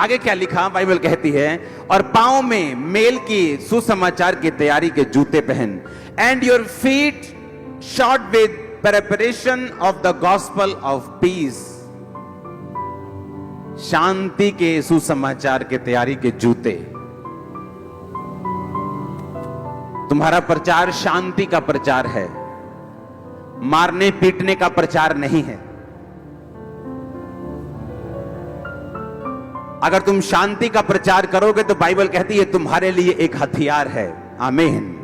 आगे क्या लिखा, बाइबल कहती है, और पांव में मेल की सुसमाचार की तैयारी के जूते पहन, and your feet shod with preparation of the gospel of peace. शांति के सुसमाचार के तैयारी के जूते। तुम्हारा प्रचार शांति का प्रचार है, मारने पीटने का प्रचार नहीं है। अगर तुम शांति का प्रचार करोगे तो बाइबल कहती है तुम्हारे लिए एक हथियार है। आमीन।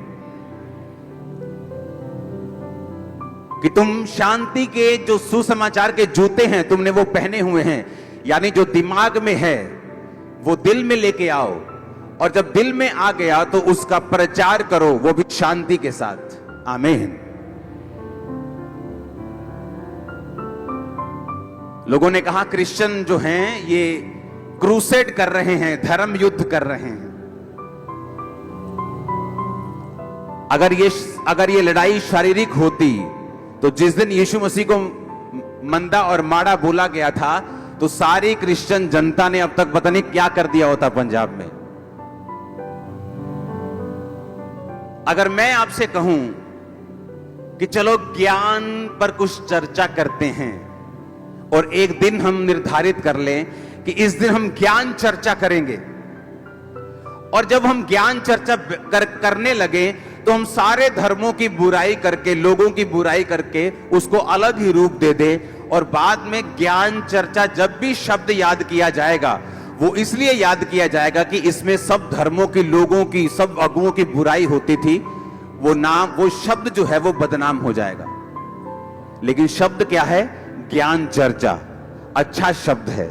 कि तुम शांति के जो सुसमाचार के जूते हैं तुमने वो पहने हुए हैं, यानी जो दिमाग में है वो दिल में लेके आओ, और जब दिल में आ गया तो उसका प्रचार करो, वो भी शांति के साथ। आमीन। लोगों ने कहा क्रिश्चियन जो हैं ये क्रूसेड कर रहे हैं, धर्म युद्ध कर रहे हैं। अगर ये लड़ाई शारीरिक होती तो जिस दिन यीशु मसीह को मंदा और माड़ा बोला गया था तो सारी क्रिश्चियन जनता ने अब तक पता नहीं क्या कर दिया होता पंजाब में। अगर मैं आपसे कहूं कि चलो ज्ञान पर कुछ चर्चा करते हैं, और एक दिन हम निर्धारित कर लें कि इस दिन हम ज्ञान चर्चा करेंगे, और जब हम ज्ञान चर्चा करने लगे तो हम सारे धर्मों की बुराई करके, लोगों की बुराई करके उसको अलग ही रूप दे दे, और बाद में ज्ञान चर्चा जब भी शब्द याद किया जाएगा वो इसलिए याद किया जाएगा कि इसमें सब धर्मों की, लोगों की, सब अगुओं की बुराई होती थी, वो शब्द जो है वो बदनाम हो जाएगा। लेकिन शब्द क्या है? ज्ञान चर्चा। अच्छा शब्द है।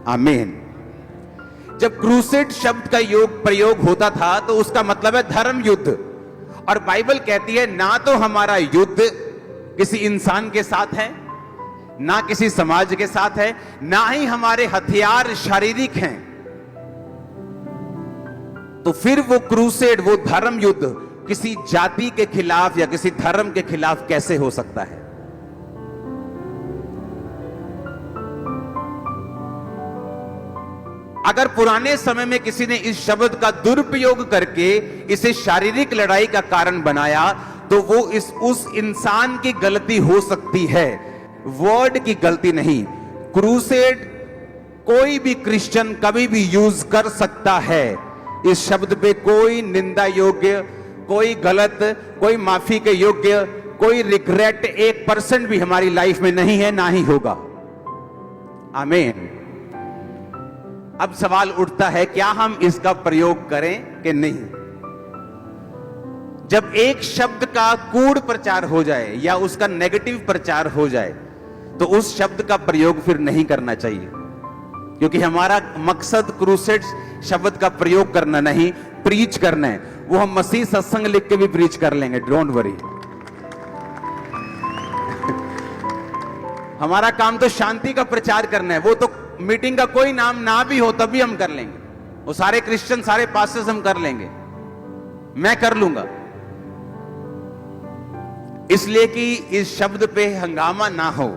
आमीन। जब क्रूसेड शब्द का प्रयोग होता था तो उसका मतलब है धर्म युद्ध, और बाइबल कहती है ना तो हमारा युद्ध किसी इंसान के साथ है, ना किसी समाज के साथ है, ना ही हमारे हथियार शारीरिक हैं। तो फिर वो क्रूसेड, वो धर्म युद्ध किसी जाति के खिलाफ या किसी धर्म के खिलाफ कैसे हो सकता है? अगर पुराने समय में किसी ने इस शब्द का दुरुपयोग करके इसे शारीरिक लड़ाई का कारण बनाया तो वो उस इंसान की गलती हो सकती है, वर्ड की गलती नहीं। क्रूसेड कोई भी क्रिश्चियन कभी भी यूज कर सकता है। इस शब्द पे कोई निंदा योग्य, कोई गलत, कोई माफी के योग्य, कोई रिग्रेट 1% भी हमारी लाइफ में नहीं है, ना ही होगा। आमीन। अब सवाल उठता है क्या हम इसका प्रयोग करें कि नहीं? जब एक शब्द का कूड़ प्रचार हो जाए या उसका नेगेटिव प्रचार हो जाए तो उस शब्द का प्रयोग फिर नहीं करना चाहिए, क्योंकि हमारा मकसद क्रूसेड शब्द का प्रयोग करना नहीं, प्रीच करना है। वो हम मसीह सत्संग लिख के भी प्रीच कर लेंगे, डोंट वरी। हमारा काम तो शांति का प्रचार करना है। वो तो मीटिंग का कोई नाम ना भी हो तब भी हम कर लेंगे, वो सारे क्रिश्चियन, सारे पास्टर्स हम कर लेंगे, मैं कर लूंगा, इसलिए कि इस शब्द पे हंगामा ना हो,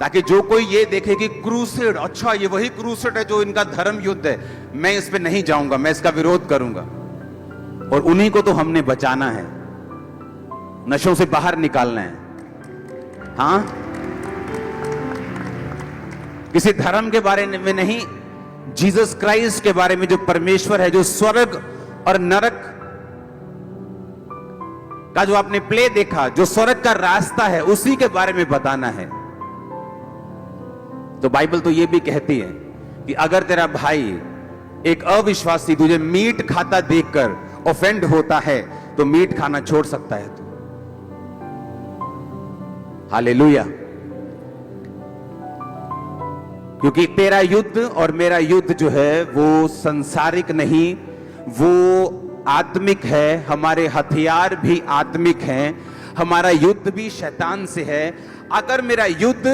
ताकि जो कोई ये देखे कि क्रूसेड, अच्छा ये वही क्रूसेड है जो इनका धर्म युद्ध है, मैं इस पे नहीं जाऊंगा, मैं इसका विरोध करूंगा। और उन्हीं को तो हमने बचाना है, नशों से बाहर निकालना है। हाँ, किसी धर्म के बारे में नहीं, जीसस क्राइस्ट के बारे में, जो परमेश्वर है, जो स्वर्ग और नरक का जो आपने प्ले देखा, जो स्वर्ग का रास्ता है, उसी के बारे में बताना है। तो बाइबल तो ये भी कहती है कि अगर तेरा भाई एक अविश्वासी तुझे मीट खाता देखकर ऑफेंड होता है तो मीट खाना छोड़ सकता है तू। हालेलुया। क्योंकि तेरा युद्ध और मेरा युद्ध जो है वो संसारिक नहीं, वो आत्मिक है। हमारे हथियार भी आत्मिक हैं, हमारा युद्ध भी शैतान से है। अगर मेरा युद्ध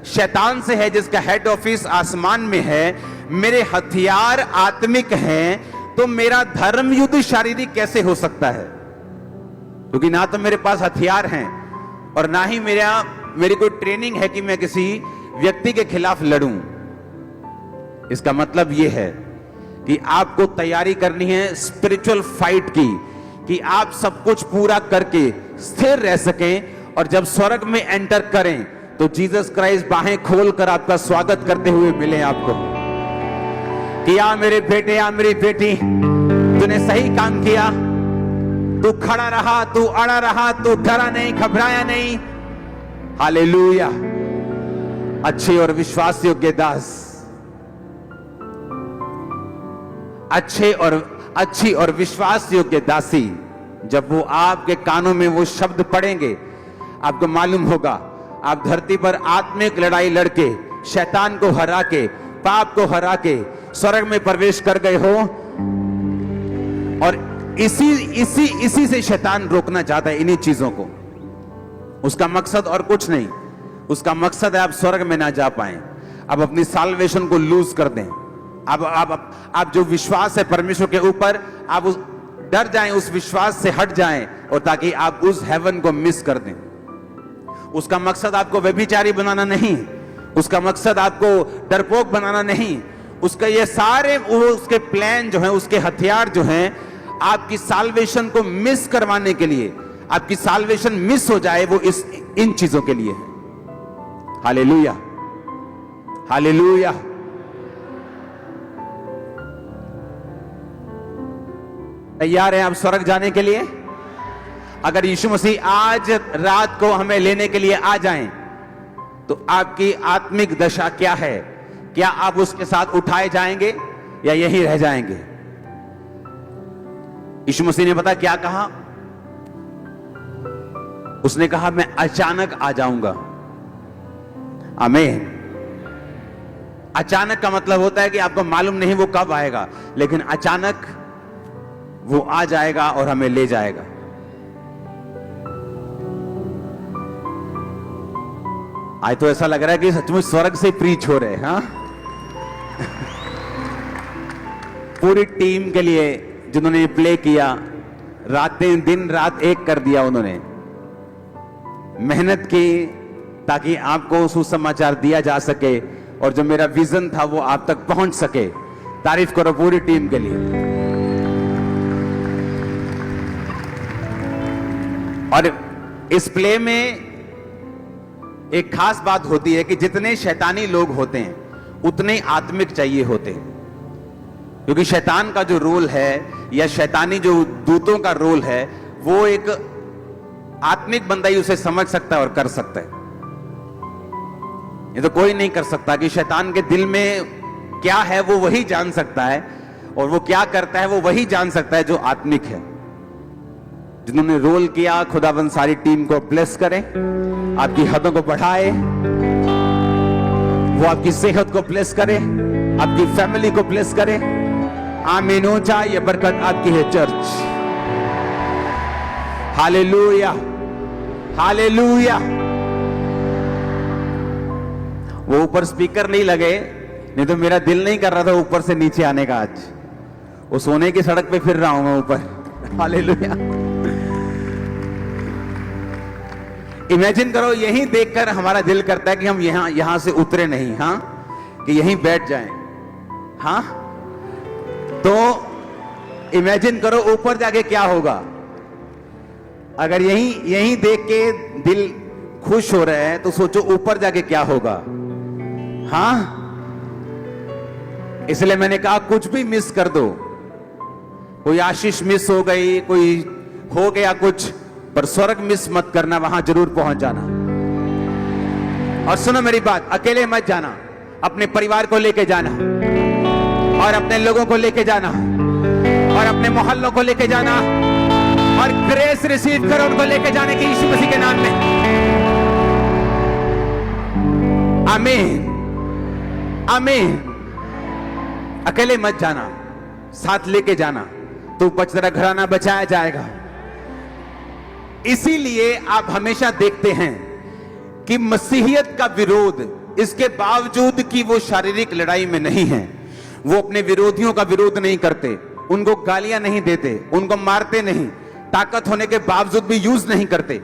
शैतान से है जिसका हेड ऑफिस आसमान में है, मेरे हथियार आत्मिक हैं, तो मेरा धर्म युद्ध शारीरिक कैसे हो सकता है? क्योंकि ना तो मेरे पास हथियार हैं और ना ही मेरी कोई ट्रेनिंग है कि मैं किसी व्यक्ति के खिलाफ लड़ूं। इसका मतलब यह है कि आपको तैयारी करनी है स्पिरिचुअल फाइट की, कि आप सब कुछ पूरा करके स्थिर रह सकें और जब स्वर्ग में एंटर करें तो जीसस क्राइस्ट बाहें खोलकर आपका स्वागत करते हुए मिले आपको कि आ मेरे बेटे, आ मेरी बेटी, तूने सही काम किया, तू खड़ा रहा, तू अड़ा रहा, तू डरा नहीं, घबराया नहीं। हालेलुया। अच्छे और विश्वास योग्य दास, अच्छी और विश्वास योग्य दासी, जब वो आपके कानों में वो शब्द पड़ेंगे, आपको मालूम होगा आप धरती पर आत्मिक लड़ाई लड़के, शैतान को हरा के, पाप को हरा के स्वर्ग में प्रवेश कर गए हो। और इसी से शैतान रोकना चाहता है, इन्हीं चीजों को। उसका मकसद और कुछ नहीं, उसका मकसद है आप स्वर्ग में ना जा पाए, आप अपनी साल्वेशन को लूज कर दें। आप जो विश्वास है परमेश्वर के ऊपर, आप उस डर जाएं, उस विश्वास से हट जाएं, और ताकि आप उस हेवन को मिस कर दें। उसका मकसद आपको व्यभिचारी बनाना नहीं, उसका मकसद आपको डरपोक बनाना नहीं। उसका ये सारे उसके प्लान जो हैं, उसके हथियार जो हैं, आपकी साल्वेशन को मिस करवाने के लिए, आपकी साल्वेशन मिस हो जाए, वो इन चीजों के लिए है। Hallelujah, hallelujah. तैयार हैं आप स्वर्ग जाने के लिए? अगर यीशु मसीह आज रात को हमें लेने के लिए आ जाएं, तो आपकी आत्मिक दशा क्या है? क्या आप उसके साथ उठाए जाएंगे या यहीं रह जाएंगे? यीशु मसीह ने पता क्या कहा? उसने कहा मैं अचानक आ जाऊंगा। आमीन। अचानक का मतलब होता है कि आपको मालूम नहीं वो कब आएगा, लेकिन अचानक वो आ जाएगा और हमें ले जाएगा। आज तो ऐसा लग रहा है कि सचमुच स्वर्ग से प्रीच हो रहे हैं। हाँ, पूरी टीम के लिए जिन्होंने प्ले किया, रातें दिन रात एक कर दिया, उन्होंने मेहनत की ताकि आपको सुसमाचार दिया जा सके, और जो मेरा विजन था वो आप तक पहुंच सके। तारीफ करो पूरी टीम के लिए। और इस प्ले में एक खास बात होती है कि जितने शैतानी लोग होते हैं उतने आत्मिक चाहिए होते हैं, क्योंकि शैतान का जो रोल है या शैतानी जो दूतों का रोल है, वो एक आत्मिक बंदा ही उसे समझ सकता है और कर सकता है। ये तो कोई नहीं कर सकता कि शैतान के दिल में क्या है वो वही जान सकता है, और वो क्या करता है वो वही जान सकता है जो आत्मिक है। जिन्होंने रोल किया, खुदावंद सारी टीम को ब्लेस करे, आपकी हदों को बढ़ाए, वो आपकी सेहत को ब्लेस करे, आपकी फैमिली को ब्लेस करे। आमीन हो जाए, ये बरकत आपकी है चर्च। Hallelujah, hallelujah. वो ऊपर स्पीकर नहीं लगे, नहीं तो मेरा दिल नहीं कर रहा था ऊपर से नीचे आने का। आज वो सोने की सड़क पे फिर रहा हूं मैं ऊपर। हालेलुया। इमेजिन करो, यहीं देखकर हमारा दिल करता है कि हम यहां से उतरे नहीं, हाँ, कि यहीं बैठ जाएं। हाँ, तो इमेजिन करो ऊपर जाके क्या होगा। अगर यहीं देख के दिल खुश हो रहा है, तो सोचो ऊपर जाके क्या होगा। हाँ, इसलिए मैंने कहा कुछ भी मिस कर दो, कोई आशीष मिस हो गई, कोई हो गया कुछ, पर स्वर्ग मिस मत करना, वहां जरूर पहुंच जाना। और सुनो मेरी बात, अकेले मत जाना, अपने परिवार को लेके जाना, और अपने लोगों को लेके जाना, और अपने मोहल्लों को लेके जाना, और ग्रेस रिसीव करो उनको लेके जाने की यीशु मसीह के नाम में। आमीन, आमीन। अकेले मत जाना, साथ लेके जाना, तो तेरा घराना बचाया जाएगा। इसीलिए आप हमेशा देखते हैं कि मसीहियत का विरोध, इसके बावजूद कि वो शारीरिक लड़ाई में नहीं है, वो अपने विरोधियों का विरोध नहीं करते, उनको गालियां नहीं देते, उनको मारते नहीं, ताकत होने के बावजूद भी यूज नहीं करते।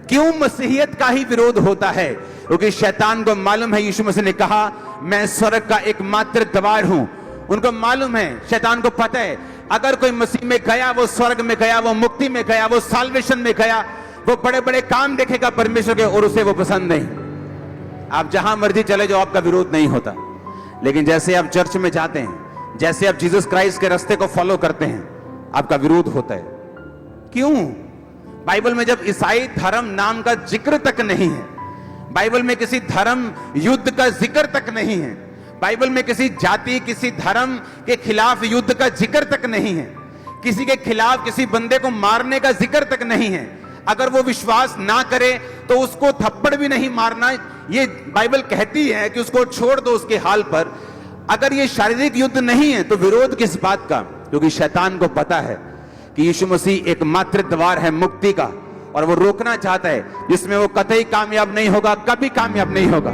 क्यों मसीहियत का ही विरोध होता है? क्योंकि शैतान को मालूम है, यीशु मसीह ने कहा मैं स्वर्ग का एकमात्र द्वार हूं। उनको मालूम है, शैतान को पता है, अगर कोई मसीह में गया वो स्वर्ग में गया, वो मुक्ति में गया, वो साल्वेशन में गया, वो बड़े बड़े काम देखेगा परमेश्वर के, और उसे वो पसंद नहीं। आप जहां मर्जी चले जाओ, आपका विरोध नहीं होता। लेकिन जैसे आप चर्च में जाते हैं, जैसे आप जीसस क्राइस्ट के रास्ते को फॉलो करते हैं, आपका विरोध होता है। क्यों? बाइबल में जब ईसाई धर्म नाम का जिक्र तक नहीं है, बाइबल में किसी धर्म युद्ध का जिक्र तक नहीं है, बाइबल में किसी जाति किसी धर्म के खिलाफ युद्ध का जिक्र तक नहीं है, किसी के खिलाफ किसी बंदे को मारने का जिक्र तक नहीं है, अगर वो विश्वास ना करे तो उसको थप्पड़ भी नहीं मारना, ये बाइबल कहती है कि उसको छोड़ दो उसके हाल पर। अगर ये शारीरिक युद्ध नहीं है तो विरोध किस बात का? क्योंकि शैतान को पता है कि यीशु मसीह एकमात्र द्वार है मुक्ति का, और वो रोकना चाहता है, जिसमें वो कतई कामयाब नहीं होगा, कभी कामयाब नहीं होगा।